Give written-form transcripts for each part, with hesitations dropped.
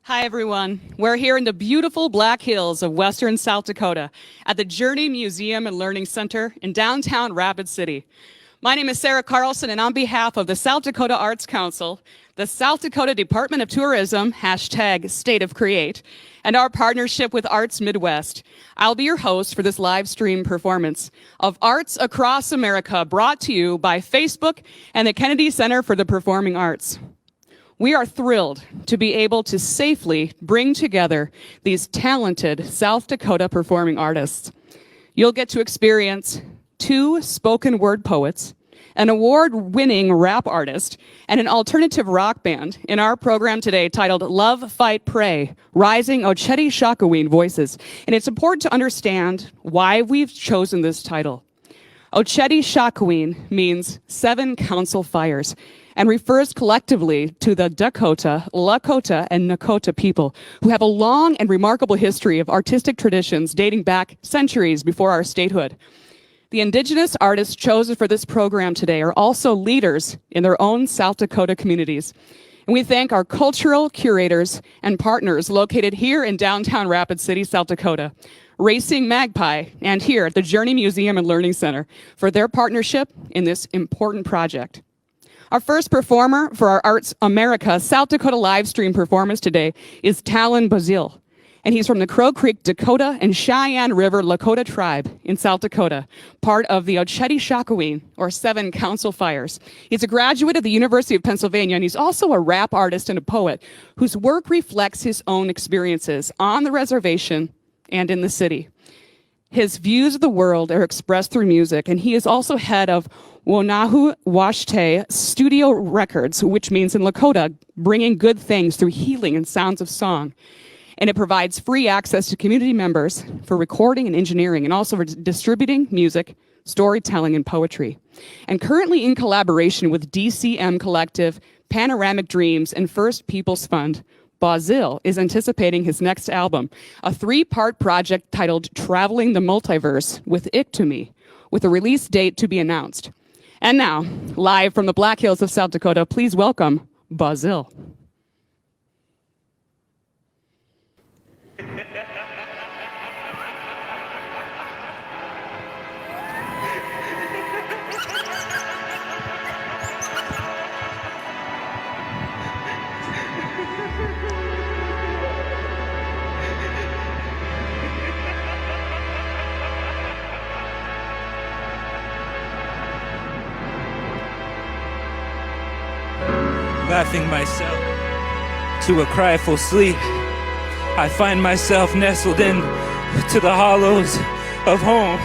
Hi, everyone. We're here in the beautiful Black Hills of Western South Dakota at the Journey Museum and Learning Center in downtown Rapid City. My name is Sarah Carlson, and on behalf of the South Dakota Arts Council, the South Dakota Department of Tourism, #StateOfCreate, and our partnership with Arts Midwest, I'll be your host for this live stream performance of Arts Across America, brought to you by Facebook and the Kennedy Center for the Performing Arts. We are thrilled to be able to safely bring together these talented South Dakota performing artists. You'll get to experience 2 spoken word poets, an award-winning rap artist, and an alternative rock band in our program today titled Love, Fight, Pray, Rising Očhéthi Šakówiŋ Voices. And it's important to understand why we've chosen this title. Očhéthi Šakówiŋ means 7 council fires, and refers collectively to the Dakota, Lakota, and Nakota people who have a long and remarkable history of artistic traditions dating back centuries before our statehood. The indigenous artists chosen for this program today are also leaders in their own South Dakota communities. And we thank our cultural curators and partners located here in downtown Rapid City, South Dakota, Racing Magpie, and here at the Journey Museum and Learning Center for their partnership in this important project. Our first performer for our Arts America South Dakota live stream performance today is Talon Bazil, and he's from the Crow Creek Dakota and Cheyenne River Lakota tribe in South Dakota, part of the Očhéthi Šakówiŋ, or 7 council fires. He's a graduate of the University of Pennsylvania, and he's also a rap artist and a poet whose work reflects his own experiences on the reservation and in the city. His views of the world are expressed through music, and he is also head of Wonahu Washte Studio Records, which means in Lakota, bringing good things through healing and sounds of song. And it provides free access to community members for recording and engineering, and also for distributing music, storytelling, and poetry. And currently in collaboration with DCM Collective, Panoramic Dreams, and First Peoples Fund, Bazil is anticipating his next album, a 3-part project titled Traveling the Multiverse with Iktomi, with a release date to be announced. And now, live from the Black Hills of South Dakota, please welcome Bazil. Laughing myself to a cry for sleep, I find myself nestled in to the hollows of home.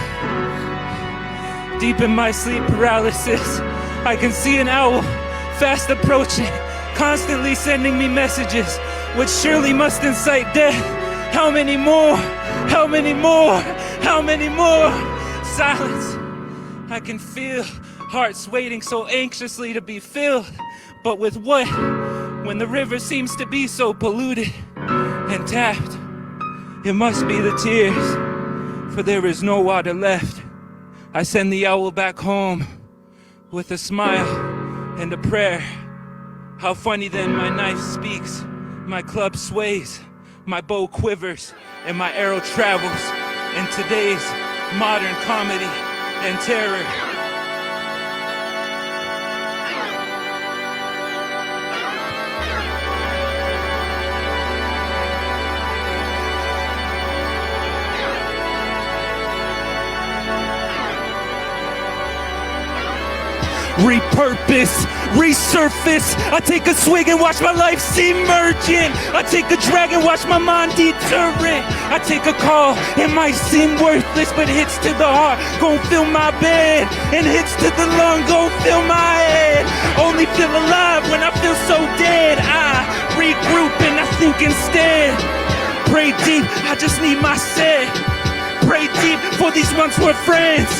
Deep in my sleep paralysis, I can see an owl fast approaching, constantly sending me messages which surely must incite death. How many more? How many more? How many more? Silence. I can feel hearts waiting so anxiously to be filled. But with what, when the river seems to be so polluted and tapped? It must be the tears, for there is no water left. I send the owl back home with a smile and a prayer. How funny then my knife speaks, my club sways, my bow quivers, and my arrow travels in today's modern comedy and terror. Repurpose, resurface. I take a swig and watch my life submerging. I take a drag and watch my mind deterrent. I take a call, it might seem worthless, but hits to the heart gon' fill my bed, and hits to the lung gon' fill my head. Only feel alive when I feel so dead. I regroup and I think instead. Pray deep, I just need my set. Pray deep for these once were friends.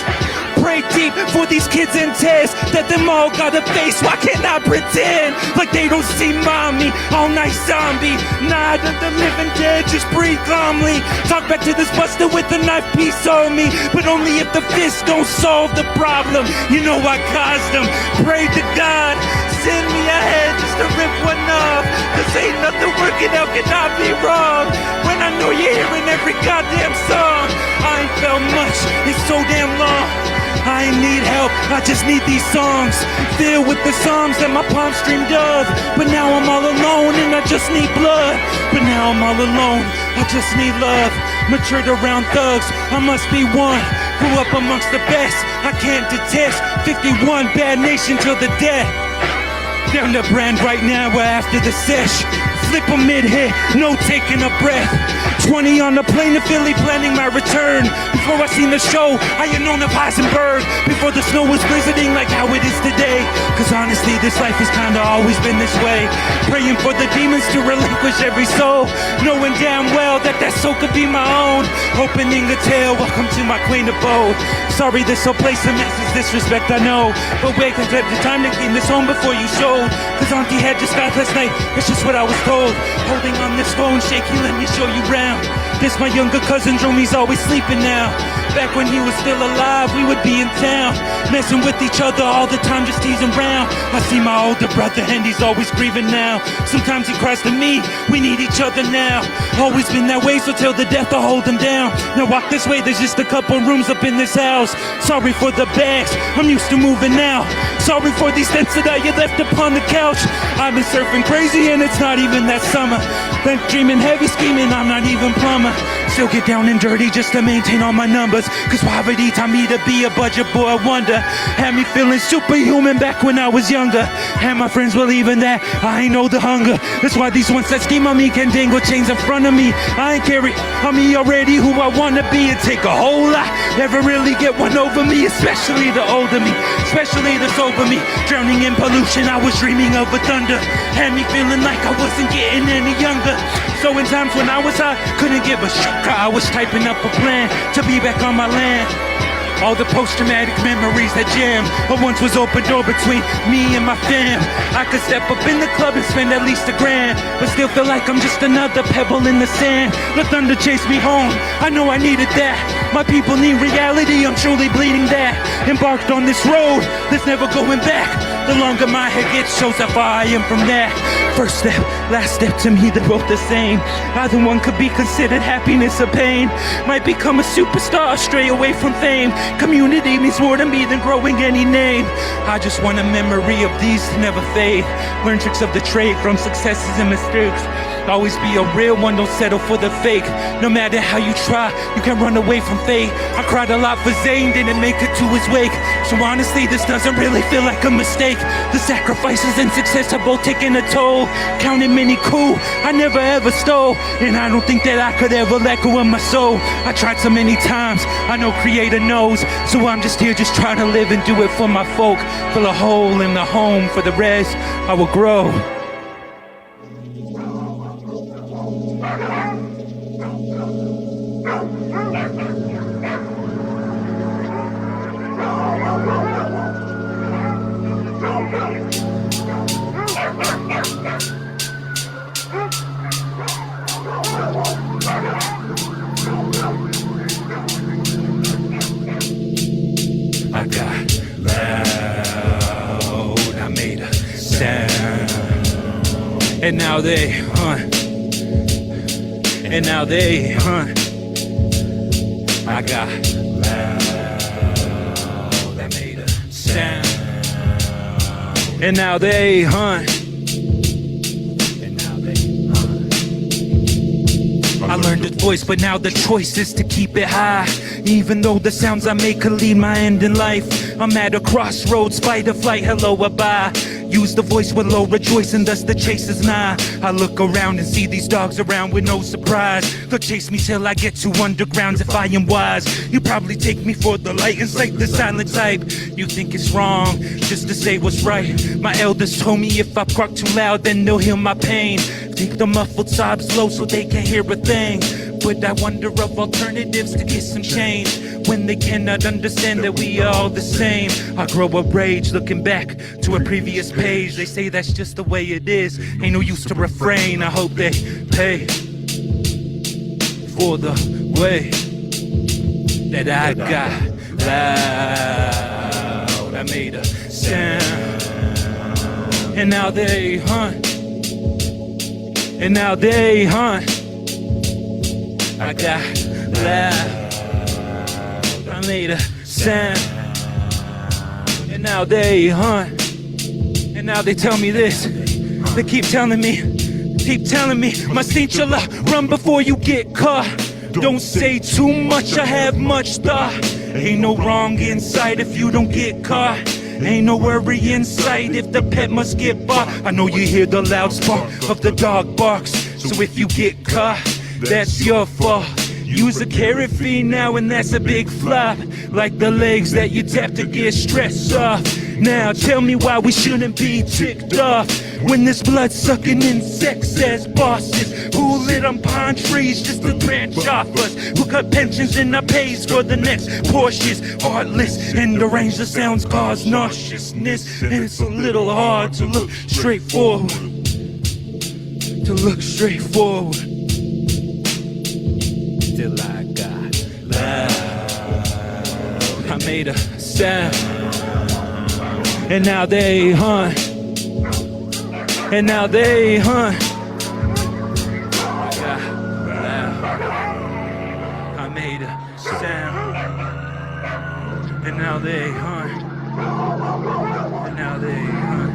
Pray deep for these kids and tears that them all gotta face. Why can't I pretend like they don't see mommy? All night zombie, nah, the living dead just breathe calmly. Talk back to this buster with a knife piece on me, but only if the fist don't solve the problem. You know I caused them. Pray to God, send me a head just to rip one off, 'cause ain't nothing working it out, cannot be wrong. When I know you're hearing every goddamn song. I ain't felt much, it's so damn long. I ain't need help, I just need these songs filled with the psalms that my palms streamed of. But now I'm all alone and I just need blood. But now I'm all alone, I just need love. Matured around thugs, I must be one. Grew up amongst the best, I can't detest. 51 bad nation till the death. Down the brand right now, we're after the sesh. Flip a mid-hit, no taking a breath. 20 on the plane to Philly, planning my return. Before I seen the show, I had known of Heisenberg. Before the snow was blizzarding like how it is today. Cause honestly, this life has kinda always been this way. Praying for the demons to relinquish every soul. Knowing damn well that that soul could be my own. Opening a tale, welcome to my quaint abode. Sorry, this whole place a mess is disrespect, I know. But wait, cause at the time to clean this home before you showed. Cause Auntie had just died last night, that's just what I was told. Holding on this phone, shaky, let me show you round. This my younger cousin, Dromy's always sleeping now. Back when he was still alive, we would be in town. Messing with each other all the time, just teasing around. I see my older brother and he's always grieving now. Sometimes he cries to me, we need each other now. Always been that way, so till the death I'll hold him down. Now walk this way, there's just a couple rooms up in this house. Sorry for the bags, I'm used to moving now. Sorry for these tents that I left upon the couch. I've been surfing crazy and it's not even that summer. Been dreaming heavy, scheming, I'm not even plumber. Still get down and dirty just to maintain all my numbers. Cause poverty taught me to be a budget boy wonder. Had me feeling superhuman back when I was younger. Had my friends believing that I ain't know the hunger. That's why these ones that scheme on me can dangle chains in front of me. I ain't carry on me already who I wanna be. It take a whole lot, never really get one over me. Especially the older me, especially the sober me. Drowning in pollution, I was dreaming of a thunder. Had me feeling like I wasn't getting any younger. So in times when I was high, couldn't give a shit. I was typing up a plan to be back on my land. All the post-traumatic memories that jam. But once was open door between me and my fam. I could step up in the club and spend at least $1,000, but still feel like I'm just another pebble in the sand. The thunder chased me home, I know I needed that. My people need reality, I'm truly bleeding that. Embarked on this road, there's never going back. The longer my head gets, shows how far I am from that. First step, last step, to me they're both the same. Either one could be considered happiness or pain. Might become a superstar, stray away from fame. Community means more to me than growing any name. I just want a memory of these to never fade. Learn tricks of the trade from successes and mistakes. Always be a real one, don't settle for the fake. No matter how you try, you can't run away from fate. I cried a lot for Zayn, didn't make it to his wake. So honestly, this doesn't really feel like a mistake. The sacrifices and success are both taking a toll. Counting many cool, I never ever stole. And I don't think that I could ever let go of my soul. I tried so many times, I know Creator knows. So I'm just here, just trying to live and do it for my folk. Fill a hole in the home, for the rest, I will grow. I got loud, I made a sound, and now they hunt, and now they hunt. I got loud, I made a sound, and now they hunt. I learned its voice, but now the choice is to keep it high. Even though the sounds I make could lead my end in life, I'm at a crossroads, fight or flight, hello or bye. Use the voice with low, rejoice, and thus the chase is nigh. I look around and see these dogs around with no surprise. They'll chase me till I get to undergrounds if I am wise. You probably take me for the light and like the silent type. You think it's wrong just to say what's right. My elders told me if I bark too loud, then they'll heal my pain. Take the muffled sobs low so they can't hear a thing. But I wonder of alternatives to get some change when they cannot understand that we are all the same. I grow a rage looking back to a previous page. They say that's just the way it is, ain't no use to refrain. I hope they pay for the way that I got loud. I made a sound, and now they hunt, and now they hunt. I got loud, I made a sound, and now they hunt. And now they tell me this, they keep telling me, must inshallah, run before you get caught. Don't say too much, I have much thought. Ain't no wrong in sight if you don't get caught. Ain't no worry in sight if the pet must get bought. I know you hear the loud spark of the dog barks, so if you get caught, that's your fault. Use a carrot feed now and that's a big flop, like the legs that you tap to get stressed off. Now tell me why we shouldn't be ticked off when this blood-sucking insect says bosses who lit on pine trees just to branch off us, who cut pensions and our pays for the next Porsches. Heartless and deranged, the sounds cause nauseousness, and it's a little hard to look straight forward, Till I got loud, I made a sound, and now they hunt, and now they hunt. I got loud, I made a sound, and now they hunt, and now they hunt.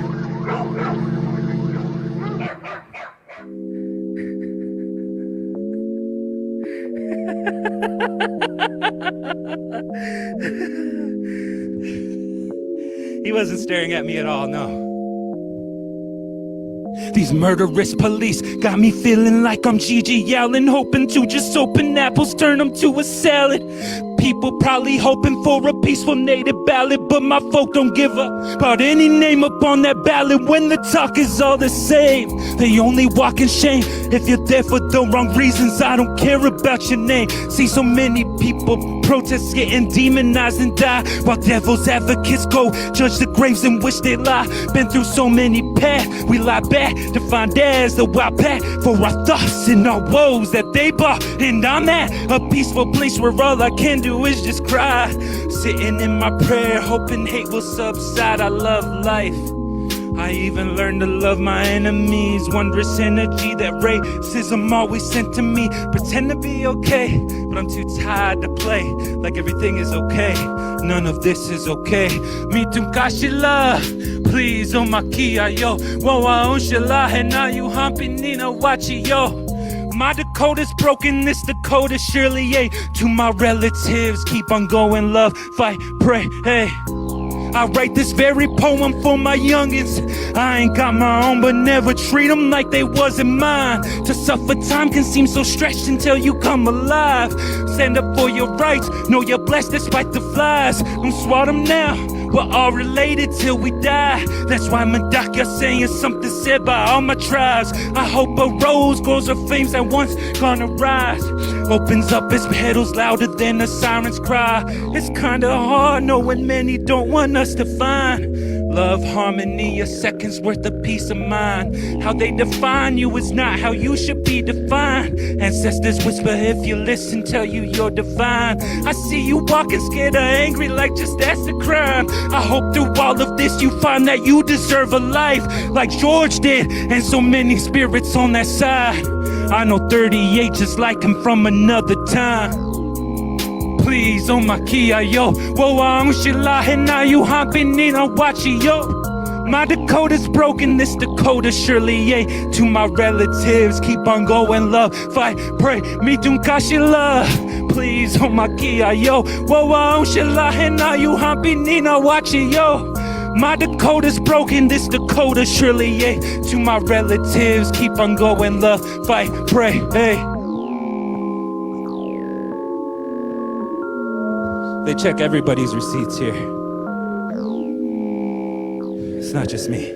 He wasn't staring at me at all, no. These murderous police got me feeling like I'm Gigi Allen, hoping to just open apples, turn them to a salad. People probably hoping for a peaceful native ballad, but my folk don't give up about any name up on that ballot when the talk is all the same. They only walk in shame if you're there for the wrong reasons. I don't care about your name. See so many people protest getting demonized and die, while devil's advocates go judge the graves in which they lie. Been through so many paths, we lie back to find as the wild path for our thoughts and our woes that they bought. And I'm at a peaceful place where all I can do is just cry, sitting in my prayer hoping hate will subside. I love life, I even learned to love my enemies. Wondrous energy that racism always sent to me. Pretend to be okay, but I'm too tired to play like everything is okay. None of this is okay. Me tumkashila, please oh my kia yo. Wawa unshala hena you humping nina wachi yo. My Dakota's broken, this Dakota surely ain't. To my relatives, keep on going, love, fight, pray, hey. I write this very poem for my youngins. I ain't got my own, but never treat them like they wasn't mine. To suffer time can seem so stretched until you come alive. Stand up for your rights, know you're blessed despite the flies. Don't swat them now, we're all related till we die. That's why Madaka saying something said by all my tribes. I hope a rose grows of flames that once gonna rise, opens up its petals louder than a siren's cry. It's kinda hard knowing many don't want us to find love, harmony, a second's worth of peace of mind. How they define you is not how you should be defined. Ancestors whisper if you listen, tell you you're divine. I see you walking scared or angry like just that's a crime. I hope through all of this you find that you deserve a life like George did, and so many spirits on that side. I know 38 just like him from another time. Please, oh my kia yo, whoa, I'm shilla, and now you hopping in on watching yo. My Dakota's broken, this Dakota surely ain't. To my relatives, keep on going, love, fight, pray, me tunkashi love. Please, oh my kia yo, whoa, I'm shilla, and now you hopping in on watching yo. My Dakota's broken, this Dakota surely ain't. To my relatives, keep on going, love, fight, pray, hey. They check everybody's receipts here. It's not just me.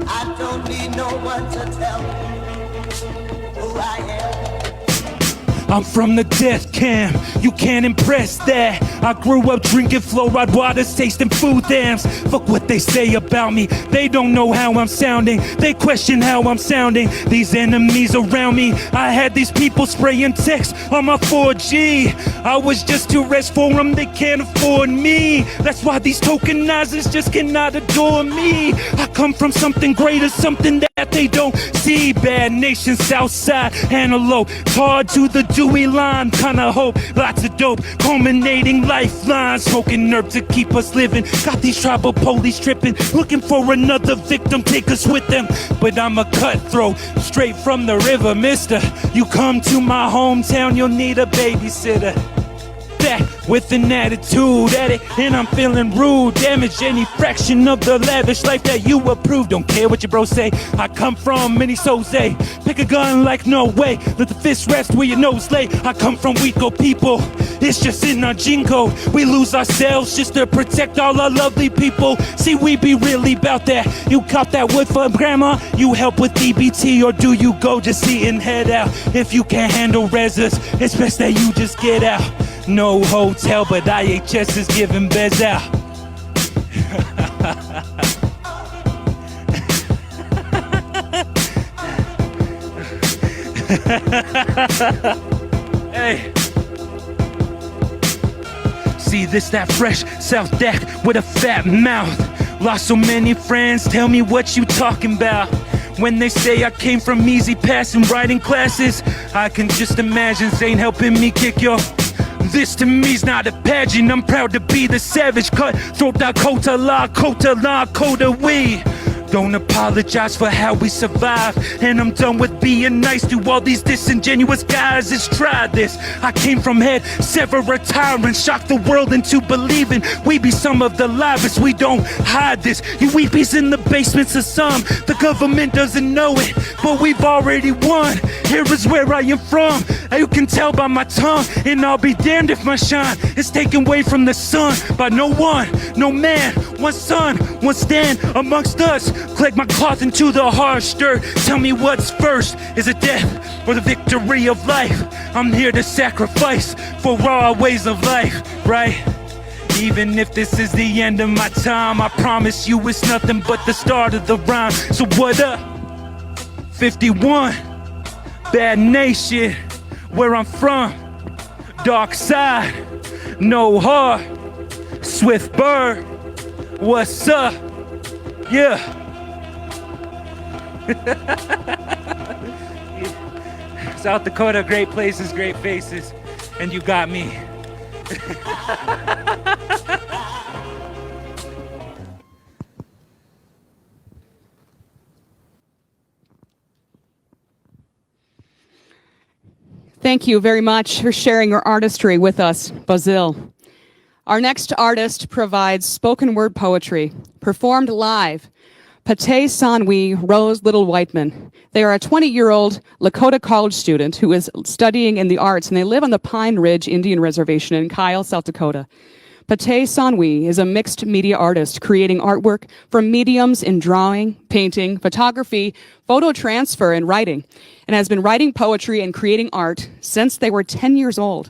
I don't need no one to tell me who I am. I I'm from the death camp, you can't impress that. I grew up drinking fluoride waters, tasting food dams. Fuck what they say about me, they don't know how I'm sounding. They question how I'm sounding. These enemies around me, I had these people spraying text on my 4G. I was just too rich for them, they can't afford me. That's why these tokenizers just cannot adore me. I come from something greater, something that they don't see. Bad nation, Southside, Antelope, hard to the Dewey line. Kinda hope, lots of dope, culminating lifelines. Smoking herb to keep us living. Got these tribal police tripping, looking for another victim, take us with them. But I'm a cutthroat, straight from the river, mister. You come to my hometown, you'll need a babysitter. Back with an attitude at it, and I'm feeling rude. Damage any fraction of the lavish life that you approve. Don't care what your bro say, I come from many souls, eh? Pick a gun like no way, let the fist rest where your nose lay. I come from Weco people, it's just in our gene code. We lose ourselves just to protect all our lovely people. See, we be really about that. You caught that wood for grandma, you help with DBT, or do you go just see and head out? If you can't handle reses, it's best that you just get out. No hotel, but IHS is giving beds out. Hey. See this, that fresh South Dak with a fat mouth. Lost so many friends, tell me what you talking about. When they say I came from easy passing writing classes, I can just imagine Zane helping me kick your. This to me's not a pageant, I'm proud to be the savage cutthroat Dakota Lakota we. Don't apologize for how we survived, and I'm done with being nice to all these disingenuous guys. Let's try this. I came from head, sever a tyrant, shock the world into believing we be some of the livest. We don't hide this. You weepies in the basements of some. The government doesn't know it, but we've already won. Here is where I am from. You can tell by my tongue, and I'll be damned if my shine is taken away from the sun by no one, no man, one son, one stand amongst us. Collect my cloth into the harsh dirt. Tell me what's first, is it death or the victory of life? I'm here to sacrifice for our ways of life, right? Even if this is the end of my time, I promise you it's nothing but the start of the rhyme. So what up? 51, bad nation, where I'm from. Dark side, no heart, swift bird, what's up? Yeah. South Dakota, great places, great faces, and you got me. Thank you very much for sharing your artistry with us, Basil. Our next artist provides spoken word poetry, performed live. Pate Sanwi Rose Little Whiteman. They are a 20-year-old Lakota college student who is studying in the arts, and they live on the Pine Ridge Indian Reservation in Kyle, South Dakota. Pate Sanwi is a mixed media artist creating artwork from mediums in drawing, painting, photography, photo transfer, and writing, and has been writing poetry and creating art since they were 10 years old.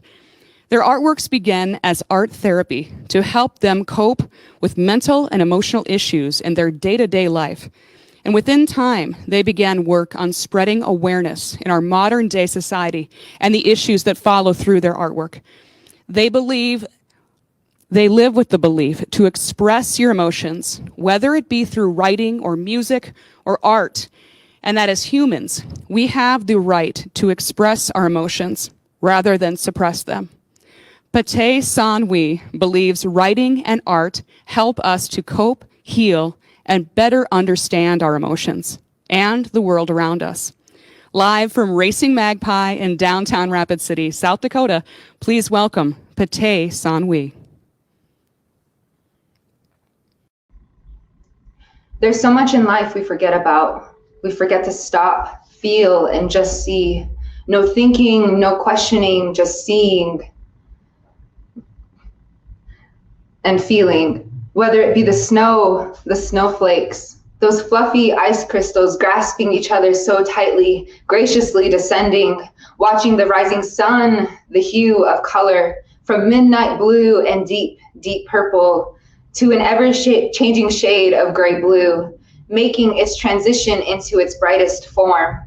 Their artworks began as art therapy to help them cope with mental and emotional issues in their day-to-day life. And within time, they began work on spreading awareness in our modern-day society and the issues that follow through their artwork. They live with the belief to express your emotions, whether it be through writing or music or art, and that as humans, we have the right to express our emotions rather than suppress them. Pate Sanwi believes writing and art help us to cope, heal, and better understand our emotions and the world around us. Live from Racing Magpie in downtown Rapid City, South Dakota, please welcome Pate Sanwi. There's so much in life we forget about. We forget to stop, feel, and just see. No thinking, no questioning, just seeing and feeling. Whether it be the snow, the snowflakes, Those fluffy ice crystals grasping each other so tightly, graciously descending, watching the rising sun, the hue of color, from midnight blue and deep, deep purple to an ever-changing shade of gray blue, making its transition into its brightest form.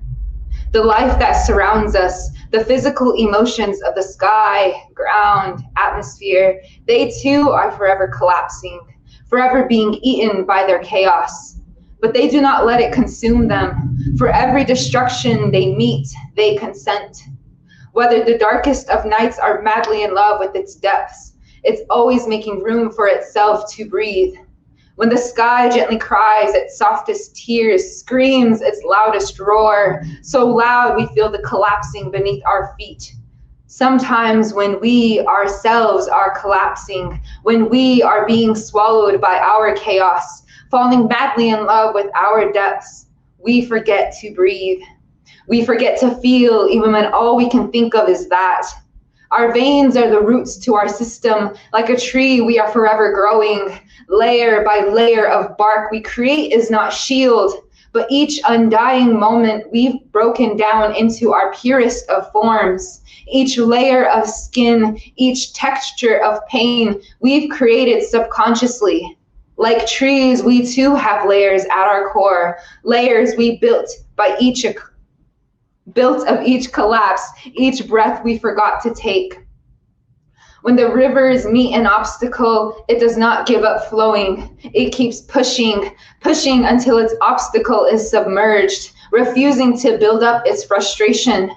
The life that surrounds us, the physical emotions of the sky, ground, atmosphere, they too are forever collapsing, forever being eaten by their chaos. But they do not let it consume them. For every destruction they meet, they consent. Whether the darkest of nights are madly in love with its depths, it's always making room for itself to breathe. When the sky gently cries its softest tears, screams its loudest roar, so loud we feel the collapsing beneath our feet. Sometimes when we ourselves are collapsing, when we are being swallowed by our chaos, falling madly in love with our depths, we forget to breathe. We forget to feel even when all we can think of is that. Our veins are the roots to our system. Like a tree, we are forever growing. Layer by layer of bark we create is not shield, but each undying moment we've broken down into our purest of forms. Each layer of skin, each texture of pain we've created subconsciously. Like trees, we too have layers at our core, layers we built of each collapse, each breath we forgot to take. When the rivers meet an obstacle, it does not give up flowing. It keeps pushing, pushing until its obstacle is submerged, refusing to build up its frustration.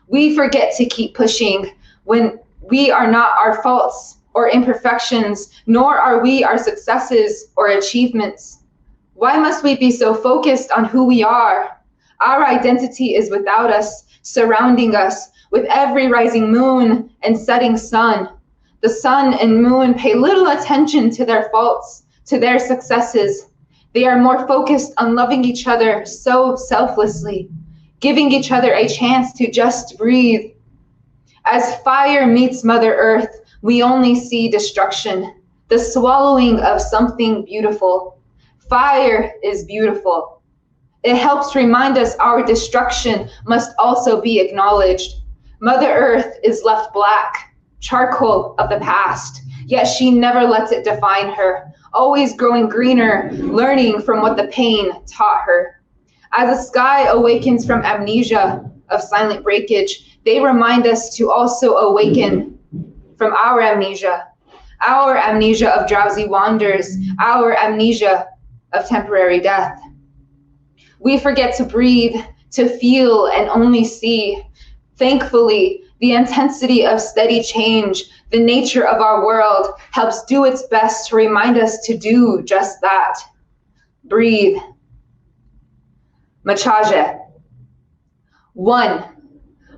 We forget to keep pushing when we are not our faults or imperfections, nor are we our successes or achievements. Why must we be so focused on who we are? Our identity is without us, surrounding us with every rising moon and setting sun. The sun and moon pay little attention to their faults, to their successes. They are more focused on loving each other so selflessly, giving each other a chance to just breathe. As fire meets Mother Earth, we only see destruction, the swallowing of something beautiful. Fire is beautiful. It helps remind us our destruction must also be acknowledged. Mother Earth is left black, charcoal of the past, yet she never lets it define her, always growing greener, learning from what the pain taught her. As the sky awakens from amnesia of silent breakage, they remind us to also awaken from our amnesia of drowsy wanders, our amnesia of temporary death. We forget to breathe, to feel, and only see. Thankfully, the intensity of steady change, the nature of our world, helps do its best to remind us to do just that. Breathe. Machaje. 1.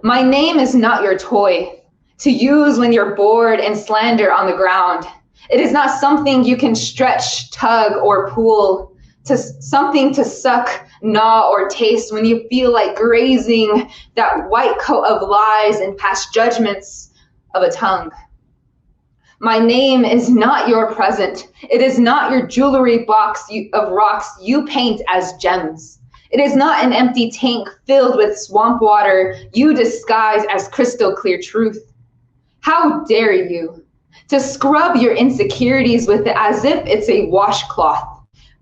My name is not your toy, to use when you're bored and slander on the ground. It is not something you can stretch, tug, or pull, to something to suck, gnaw, or taste when you feel like grazing that white coat of lies and past judgments of a tongue. My name is not your present. It is not your jewelry box of rocks you paint as gems. It is not an empty tank filled with swamp water you disguise as crystal clear truth. How dare you to scrub your insecurities with it as if it's a washcloth.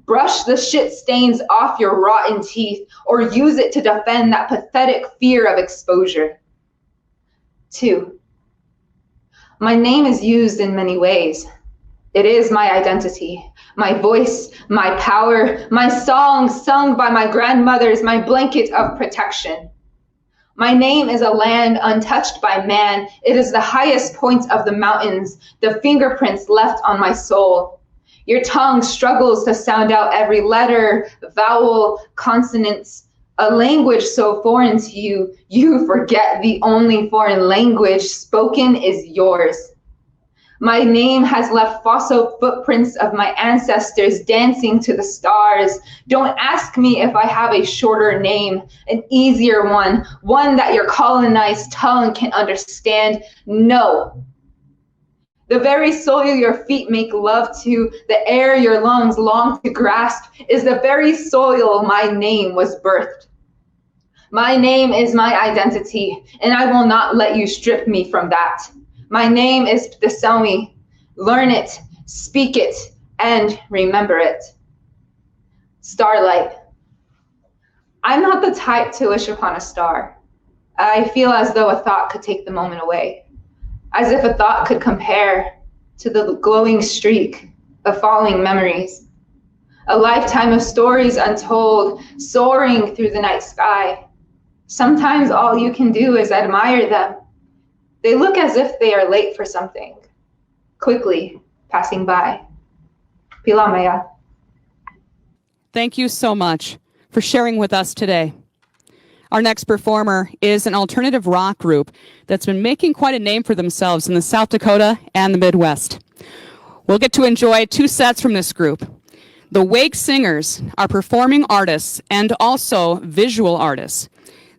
Brush the shit stains off your rotten teeth or use it to defend that pathetic fear of exposure. 2. My name is used in many ways. It is my identity, my voice, my power, my song sung by my grandmothers, my blanket of protection. My name is a land untouched by man. It is the highest point of the mountains, the fingerprints left on my soul. Your tongue struggles to sound out every letter, vowel, consonants. A language so foreign to you, you forget the only foreign language spoken is yours. My name has left fossil footprints of my ancestors dancing to the stars. Don't ask me if I have a shorter name, an easier one that your colonized tongue can understand. No. The very soil your feet make love to, the air your lungs long to grasp, is the very soil my name was birthed. My name is my identity, and I will not let you strip me from that. My name is Ptesawi. Learn it, speak it, and remember it. Starlight. I'm not the type to wish upon a star. I feel as though a thought could take the moment away, as if a thought could compare to the glowing streak of falling memories. A lifetime of stories untold, soaring through the night sky. Sometimes all you can do is admire them. They look as if they are late for something, quickly passing by. Pilamaya. Thank you so much for sharing with us today. Our next performer is an alternative rock group that's been making quite a name for themselves in the South Dakota and the Midwest. We'll get to enjoy 2 sets from this group. The Wake Singers are performing artists and also visual artists.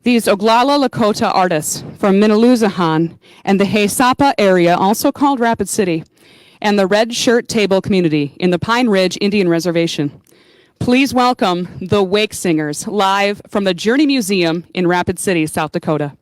These Oglala Lakota artists from Minaloosahan and the Haysapa area, also called Rapid City, and the Red Shirt Table community in the Pine Ridge Indian Reservation. Please welcome the Wake Singers live from the Journey Museum in Rapid City, South Dakota.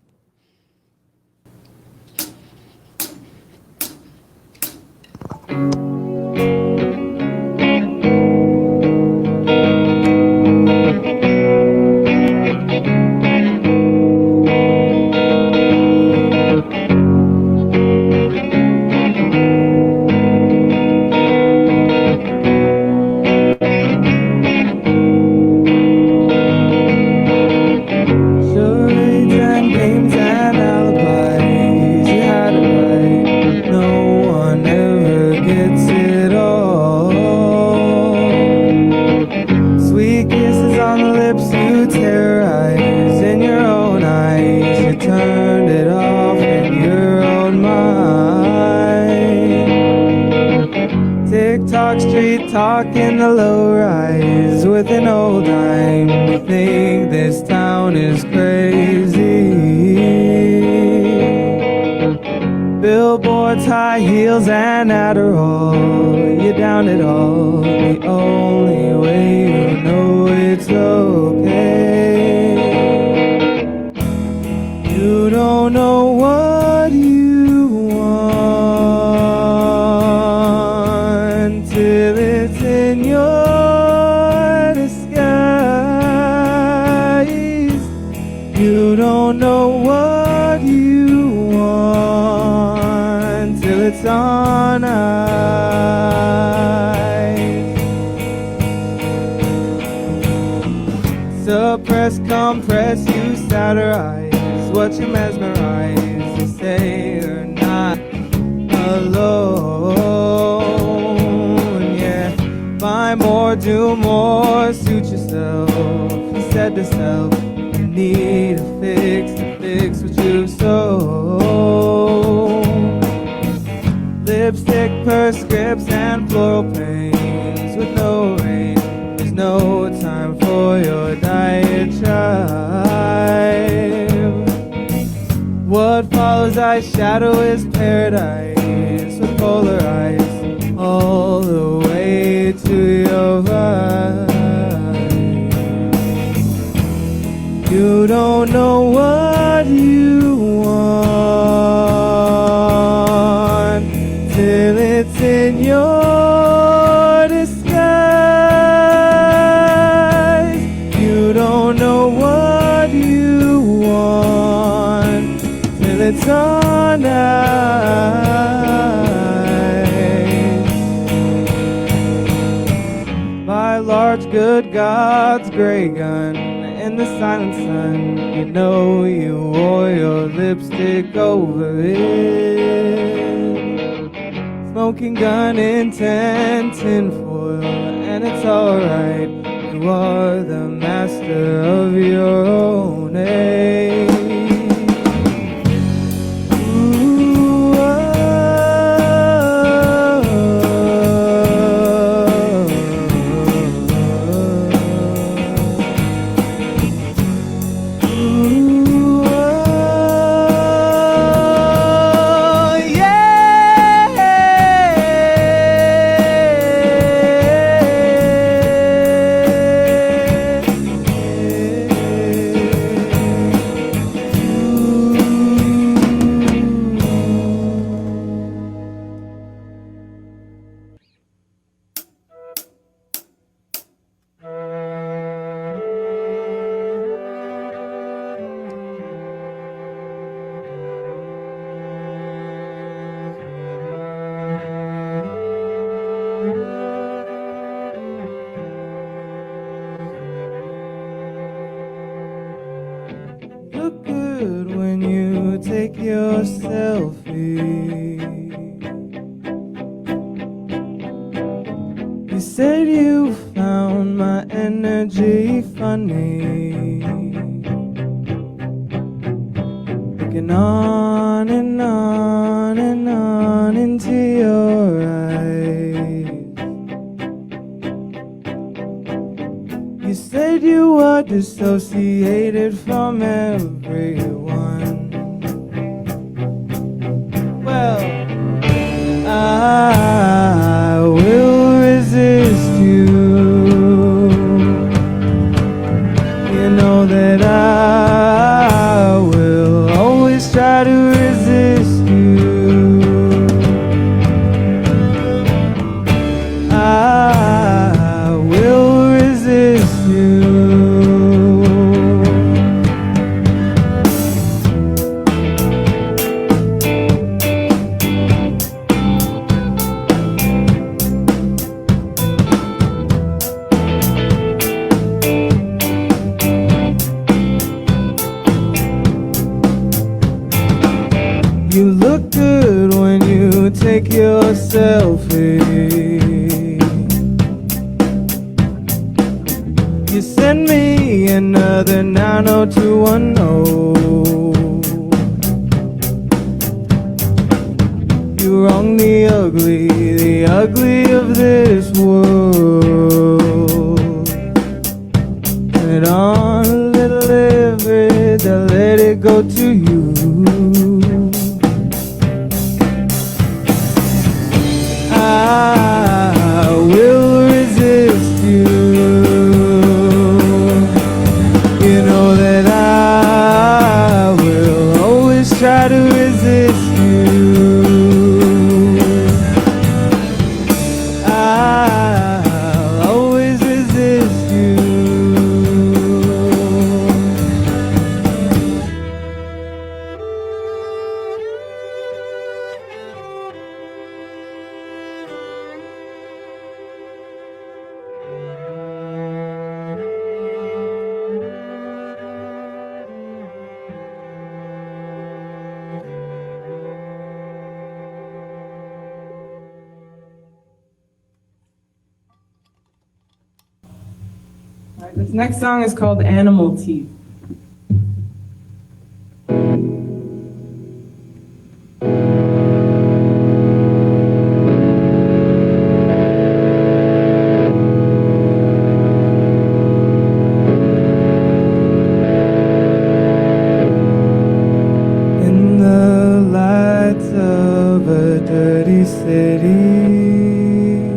Talk in the low rise with an old dime. We think this town is crazy. Billboards, high heels, and Adderall. You're down it all. The only way you know it's okay. You don't know what you want till it's in your disguise. You don't know what you want till it's on ice. Suppress, compress, you satirize what you mesmerize. You say you're not alone. Yeah, buy more, do more, suit yourself. You said to self, you need a fix to fix what you've sown. Lipstick, purse scripts, and floral pains with no rain. There's no time for your diatribe. What follows I shadow is paradise with polar ice all the way to your eyes. You don't know what you want till it's in your disguise. You don't know what you want till it's on ice. By large good God's gray gun in the silent sun, you know you wore your lipstick over it. Smoking gun intent tinfoil, and it's alright. You are the master of your own age. Ooh, oh, ooh, oh, yeah. your selfie. You said you found my energy funny. Looking on and on and on into your eyes. You said you were dissociated from everyone. Well, I will resist you. You know that I will always try to resist you. I will resist you. You look good when you take your selfie. You send me another 90210. You wrong the ugly of this world. Turn it on a little leverage, I let it go to you. I will resist you. You know that I will always try to resist you. I'll always resist you. All right, this next song is called Animal Teeth. In the lights of a dirty city,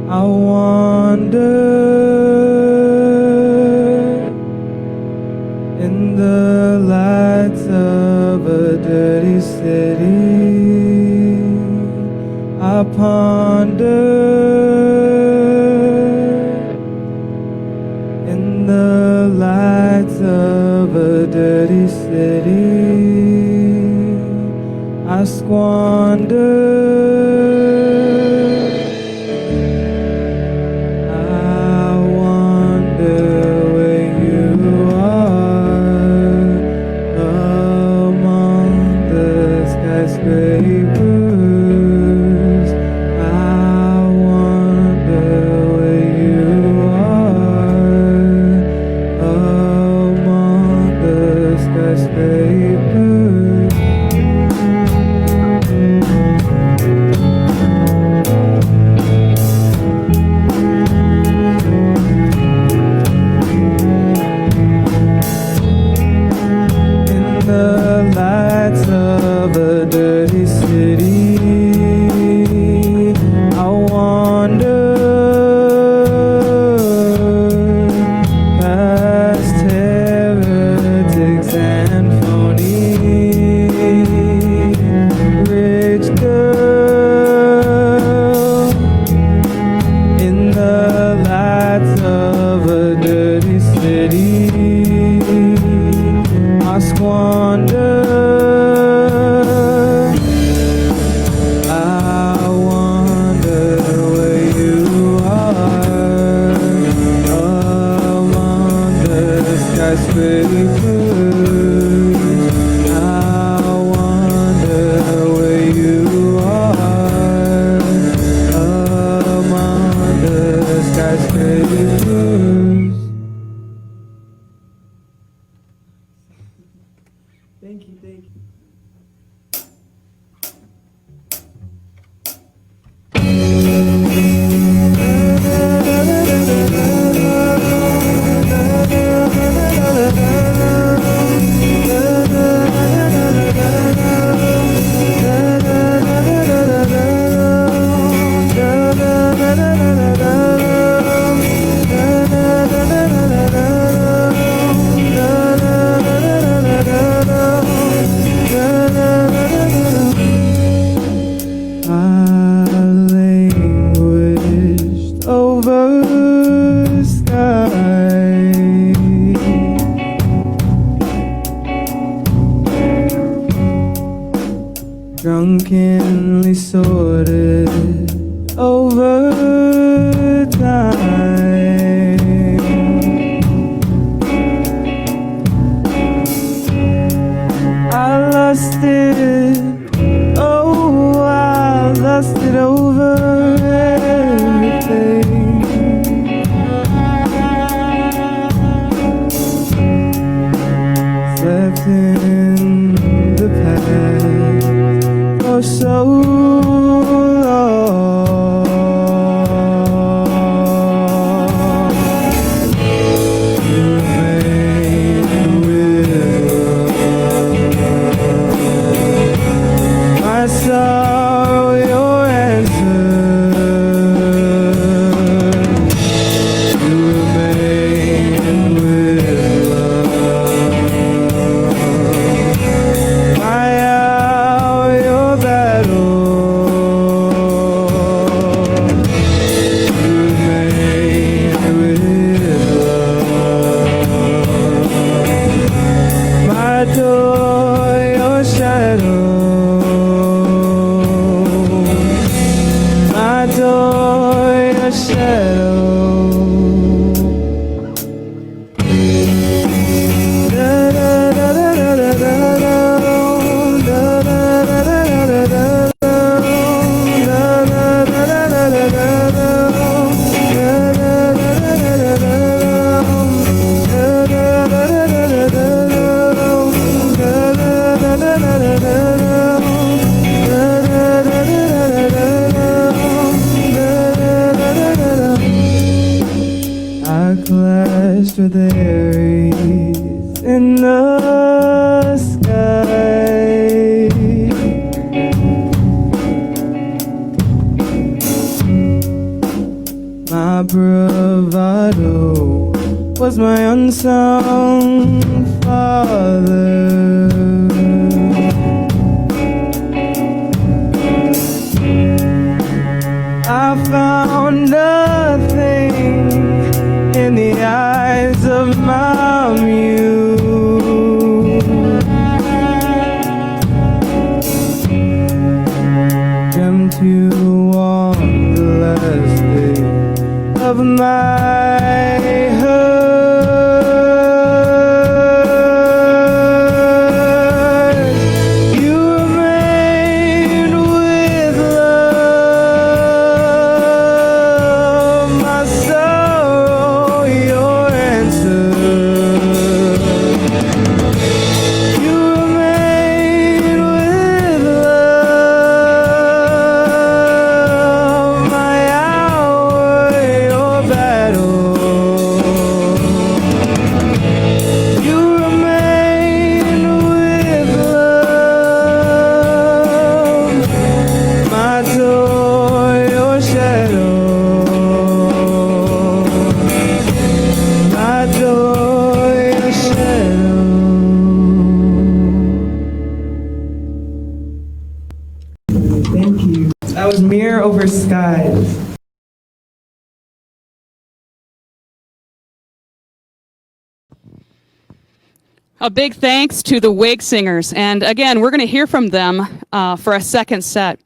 I wander. In the lights of a dirty city, I ponder. In the lights of a dirty city, I squander. I wonder where you are among the skyscrapers. I wonder where you are among the skyscrapers. I languished over sky, drunkenly sorted over time. I lost it, oh, I lost it over everything. Slept in the past for so long. Remain with love. My sorrow, your answer. You remain with love. My hour, your battle. You remain with love. My door, your shadow. My door, your shadow. Da da da da da da da da da da da da I clashed with Aries in the sky. My bravado was my unsung father. I found nothing in the eyes of my muse. Dreamt you on the last day of my hurt. You remain with love. My sorrow, your answer. You remain with love. My hour, your battle. You remain with love. My door, your shadow. My door, your shadow. Thank you. That was Mirror Over Skies. A big thanks to the Wake Singers. And again, we're going to hear from them for a second set.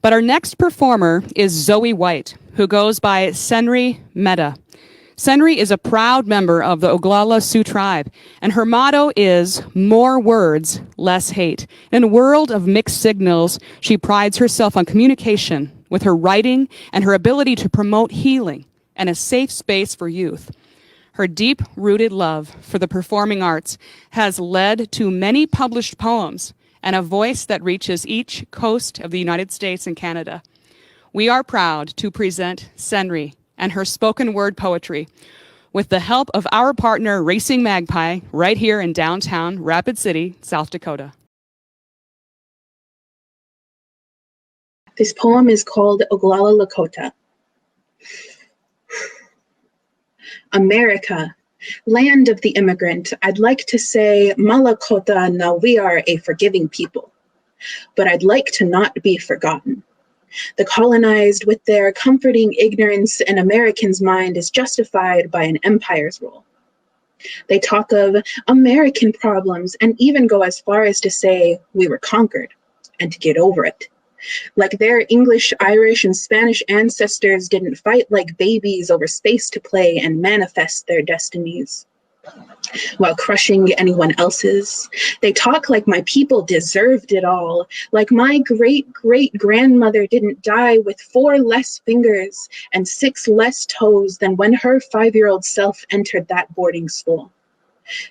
But our next performer is Zoe White, who goes by Senri Meta. Senri is a proud member of the Oglala Sioux tribe, and her motto is more words, less hate. In a world of mixed signals, she prides herself on communication with her writing and her ability to promote healing and a safe space for youth. Her deep-rooted love for the performing arts has led to many published poems and a voice that reaches each coast of the United States and Canada. We are proud to present Senri and her spoken word poetry with the help of our partner Racing Magpie right here in downtown Rapid City, South Dakota. This poem is called Oglala Lakota. America, land of the immigrant, I'd like to say Malakota, now we are a forgiving people, but I'd like to not be forgotten. The colonized with their comforting ignorance an American's mind is justified by an empire's rule. They talk of American problems and even go as far as to say we were conquered and to get over it. Like their English, Irish, and Spanish ancestors didn't fight like babies over space to play and manifest their destinies while crushing anyone else's. They talk like my people deserved it all, like my great-great-grandmother didn't die with 4 less fingers and 6 less toes than when her 5-year-old self entered that boarding school.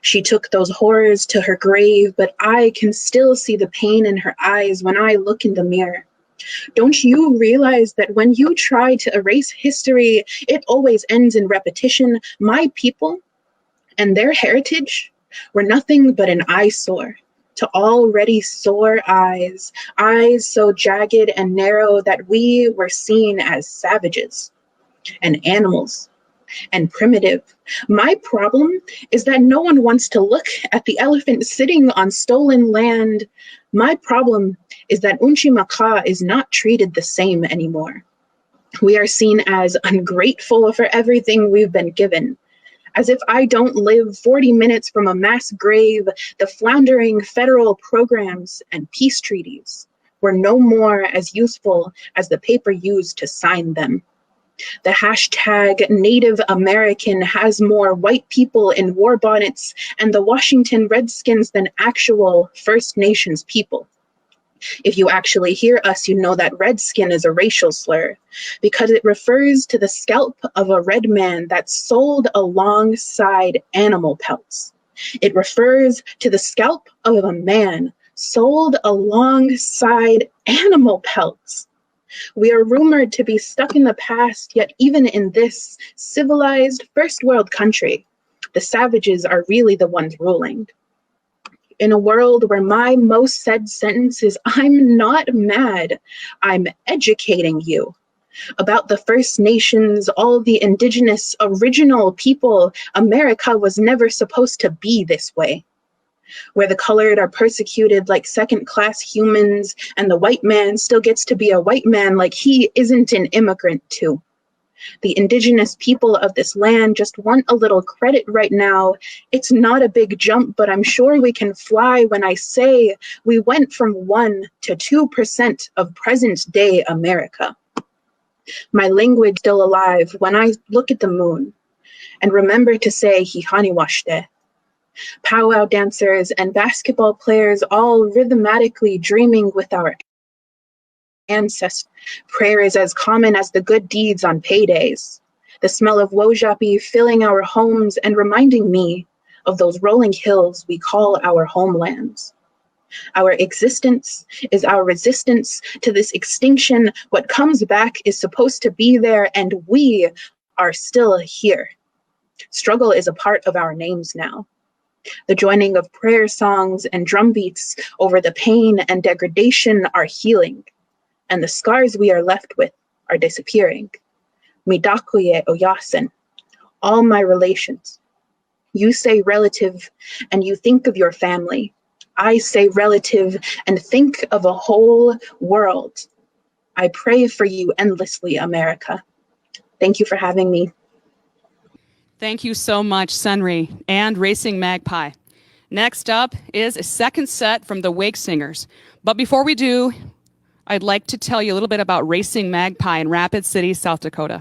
She took those horrors to her grave, but I can still see the pain in her eyes when I look in the mirror. Don't you realize that when you try to erase history, it always ends in repetition? My people and their heritage were nothing but an eyesore to already sore eyes, eyes so jagged and narrow that we were seen as savages and animals and primitive. My problem is that no one wants to look at the elephant sitting on stolen land. My problem is that Unchimaka is not treated the same anymore. We are seen as ungrateful for everything we've been given. As if I don't live 40 minutes from a mass grave, the floundering federal programs and peace treaties were no more as useful as the paper used to sign them. The hashtag Native American has more white people in war bonnets and the Washington Redskins than actual First Nations people. If you actually hear us, you know that redskin is a racial slur because it refers to the scalp of a red man that's sold alongside animal pelts. It refers to the scalp of a man sold alongside animal pelts. We are rumored to be stuck in the past, yet even in this civilized first world country, the savages are really the ones ruling. In a world where my most said sentence is, I'm not mad, I'm educating you about the First Nations, all the indigenous original people. America was never supposed to be this way, where the colored are persecuted like second-class humans and the white man still gets to be a white man like he isn't an immigrant too. The indigenous people of this land just want a little credit right now. It's not a big jump, but I'm sure we can fly when I say we went from 1% to 2% of present-day America. My language still alive when I look at the moon and remember to say Hihani washte. Powwow dancers and basketball players all rhythmatically dreaming with our ancestors. Prayer is as common as the good deeds on paydays. The smell of wojapi filling our homes and reminding me of those rolling hills we call our homelands. Our existence is our resistance to this extinction. What comes back is supposed to be there, and we are still here. Struggle is a part of our names now. The joining of prayer songs and drum beats over the pain and degradation are healing, and the scars we are left with are disappearing. Midakuye oyasen, all my relations. You say relative and you think of your family. I say relative and think of a whole world. I pray for you endlessly, America. Thank you for having me. Thank you so much, Sunri and Racing Magpie. Next up is a second set from the Wake Singers. But before we do, I'd like to tell you a little bit about Racing Magpie in Rapid City, South Dakota.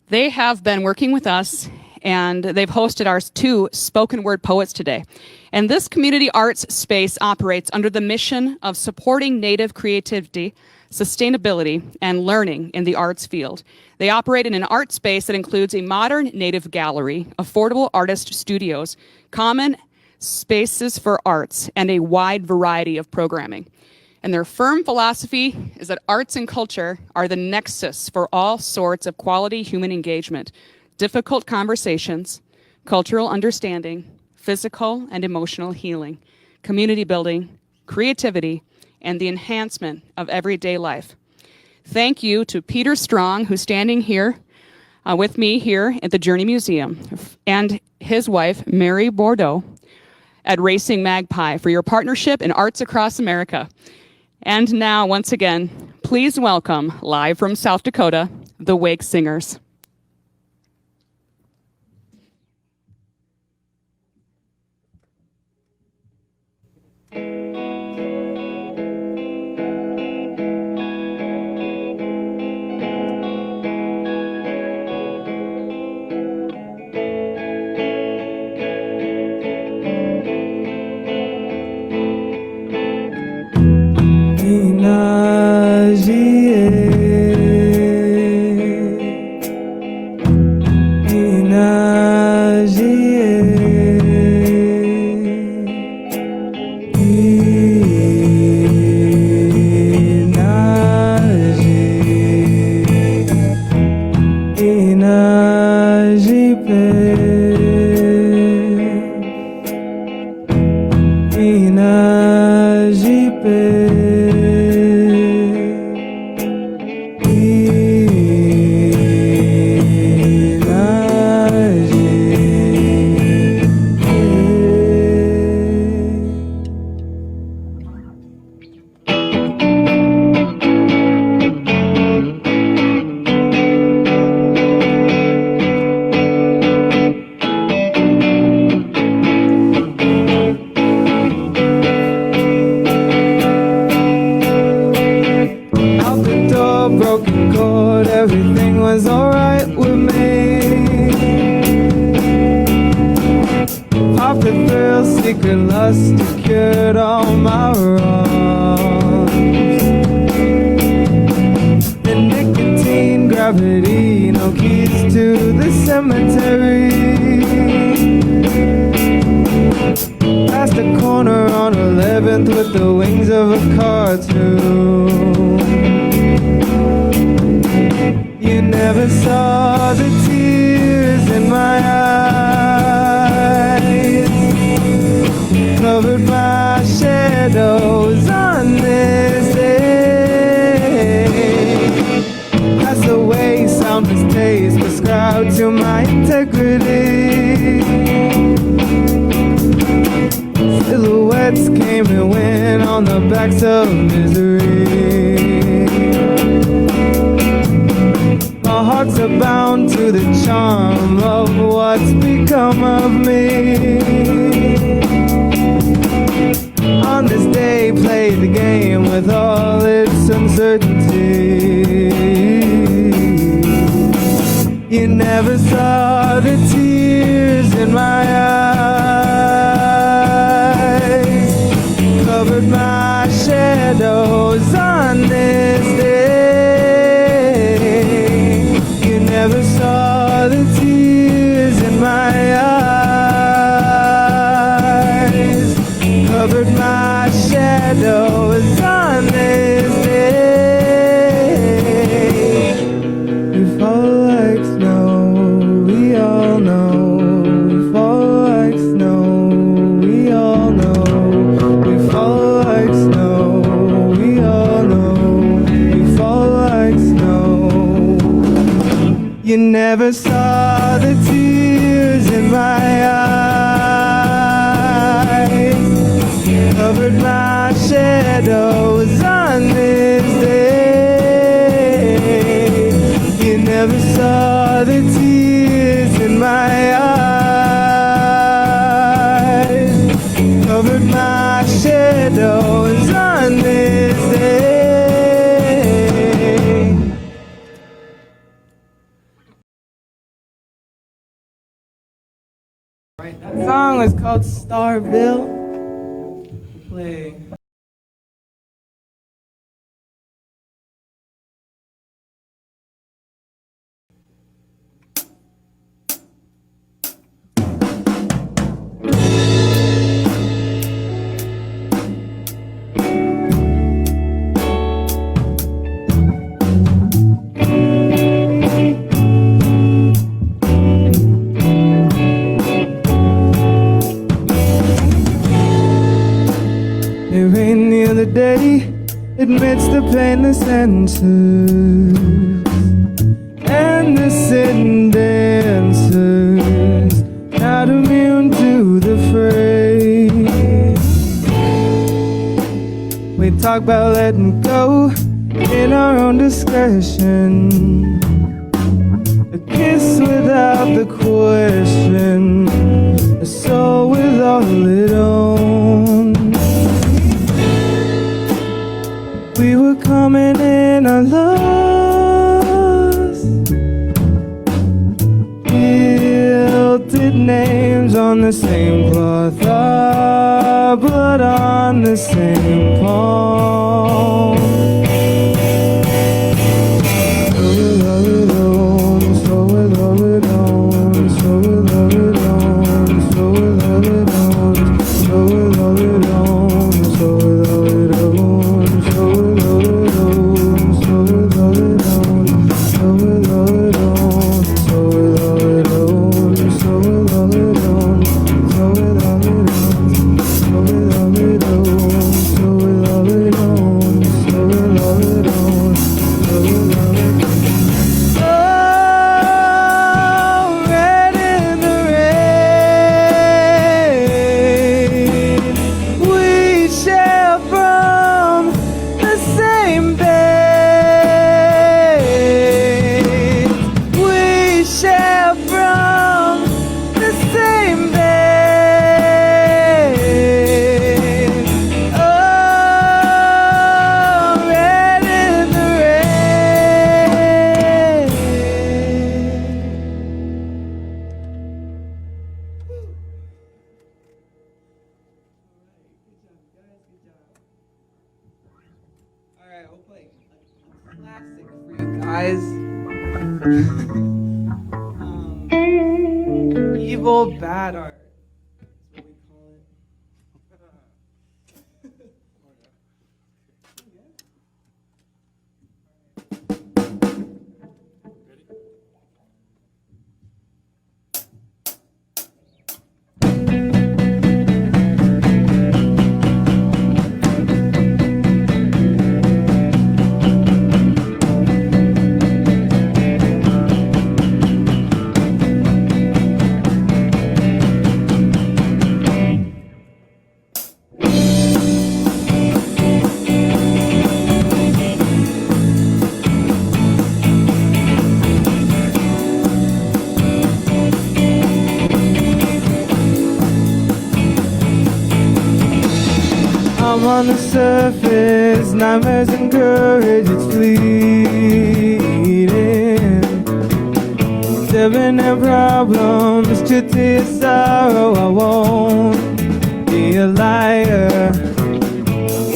They have been working with us, and they've hosted our 2 spoken word poets today. And this community arts space operates under the mission of supporting Native creativity, sustainability, and learning in the arts field. They operate in an art space that includes a modern Native gallery, affordable artist studios, common spaces for arts, and a wide variety of programming. And their firm philosophy is that arts and culture are the nexus for all sorts of quality human engagement, difficult conversations, cultural understanding, physical and emotional healing, community building, creativity, and the enhancement of everyday life. Thank you to Peter Strong, who's standing here with me here at the Journey Museum, and his wife, Mary Bordeaux, at Racing Magpie for your partnership in arts across America. And now, once again, please welcome, live from South Dakota, the Wake Singers. That song is called Starville. Play. Amidst the painless answers and the sitting dancers, not immune to the fray. We talk about letting go in discretion, a kiss without the question, a soul with all it owns. We were coming in our lost, gilded names on the same cloth, our blood on the same palm. Evil bad art. That's what we call it. I'm on the surface, nightmares and courage, it's fleeting. Stepping in problems, to tear sorrow, I won't be a liar.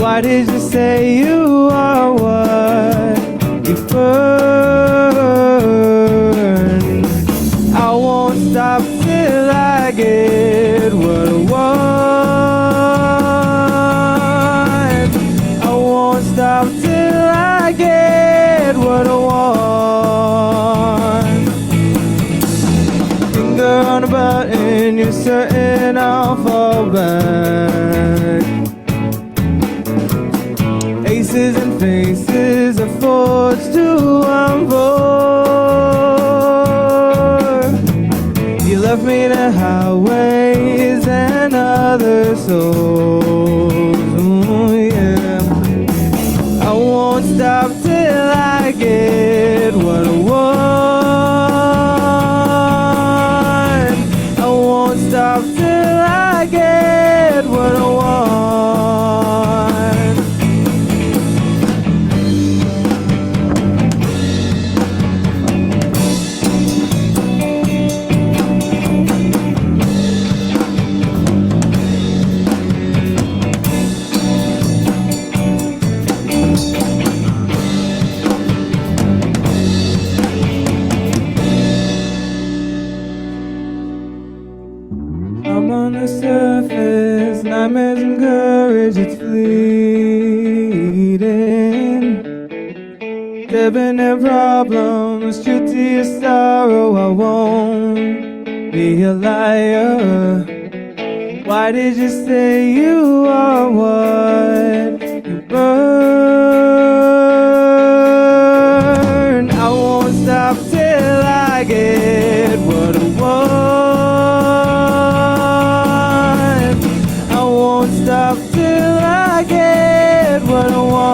Why did you say you are what you burn? I won't stop till I get what I want. Stop till I get what I want. Finger on a button, you're certain I'll fall back. Aces and faces are forged to unfold. You left me to highways and other souls. Ooh, yeah. I won't stop till I get what I want. I won't stop till I get what I want. I'm on the surface, nightmares and courage, it's fleeting. Stepping in problems, true to your sorrow, I won't be a liar. Why did you say you are what you burn? I won't stop till I get what I want. I won't stop till I get what I want.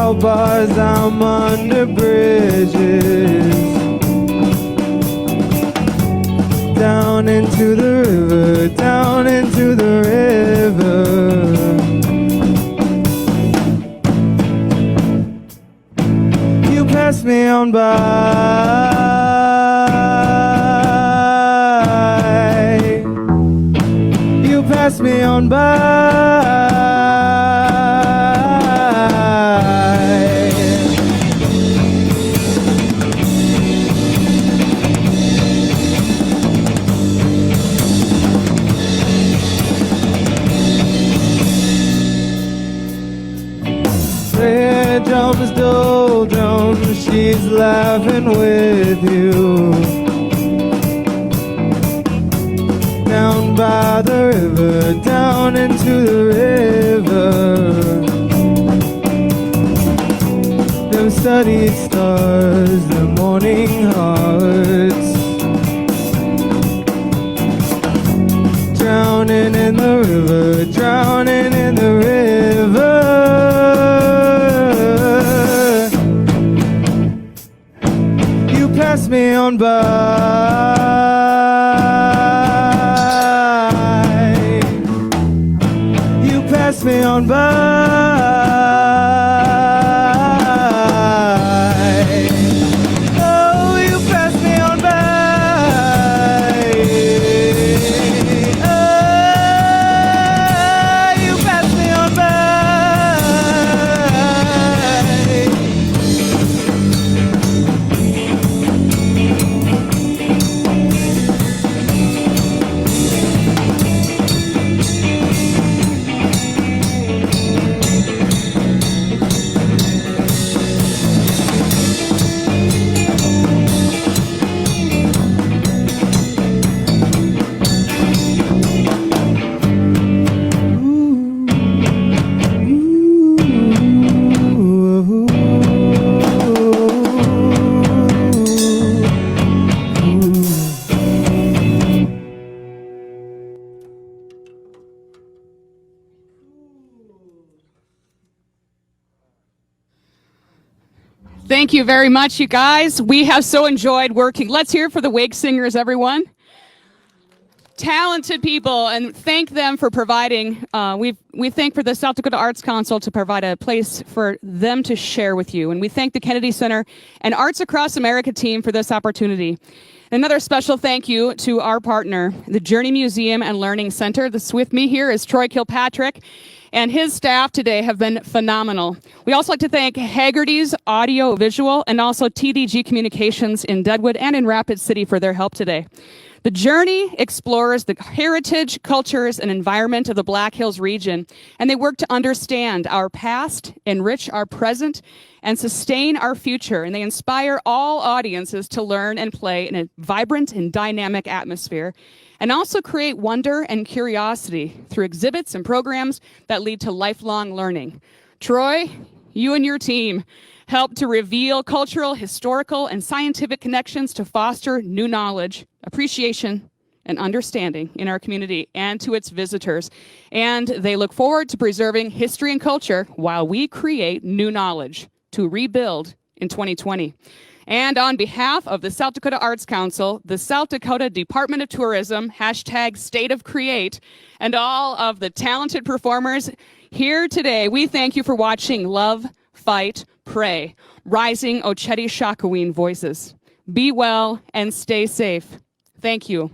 out bars, I'm under bridges. Down into the river, down into the river. You pass me on by. You pass me on by. Drums, doldrums, she's laughing with you. Down by the river, down into the river. Them studied stars, the morning hearts. Drowning in the river, drowning in the river. Pass me on by. You pass me on by. Oh, you pass me on by. Oh, you pass me on by. Thank you very much, you guys. We have so enjoyed working. Let's hear it for the Wake Singers, everyone. Talented people, and thank them for providing. We thank for the South Dakota Arts Council to provide a place for them to share with you. And we thank the Kennedy Center and Arts Across America team for this opportunity. Another special thank you to our partner, the Journey Museum and Learning Center. With me here is Troy Kilpatrick, and his staff today have been phenomenal. We also like to thank Haggerty's Audio Visual and also TDG Communications in Deadwood and in Rapid City for their help today. The Journey explores the heritage, cultures, and environment of the Black Hills region, and they work to understand our past, enrich our present, and sustain our future. And they inspire all audiences to learn and play in a vibrant and dynamic atmosphere, and also create wonder and curiosity through exhibits and programs that lead to lifelong learning. Troy, you and your team help to reveal cultural, historical, and scientific connections to foster new knowledge, appreciation, and understanding in our community and to its visitors. And they look forward to preserving history and culture while we create new knowledge to rebuild in 2020. And on behalf of the South Dakota Arts Council, the South Dakota Department of Tourism, #StateOfCreate, and all of the talented performers here today, we thank you for watching Love, Fight, Pray, Rising Očhéthi Šakówiŋ Voices. Be well and stay safe. Thank you.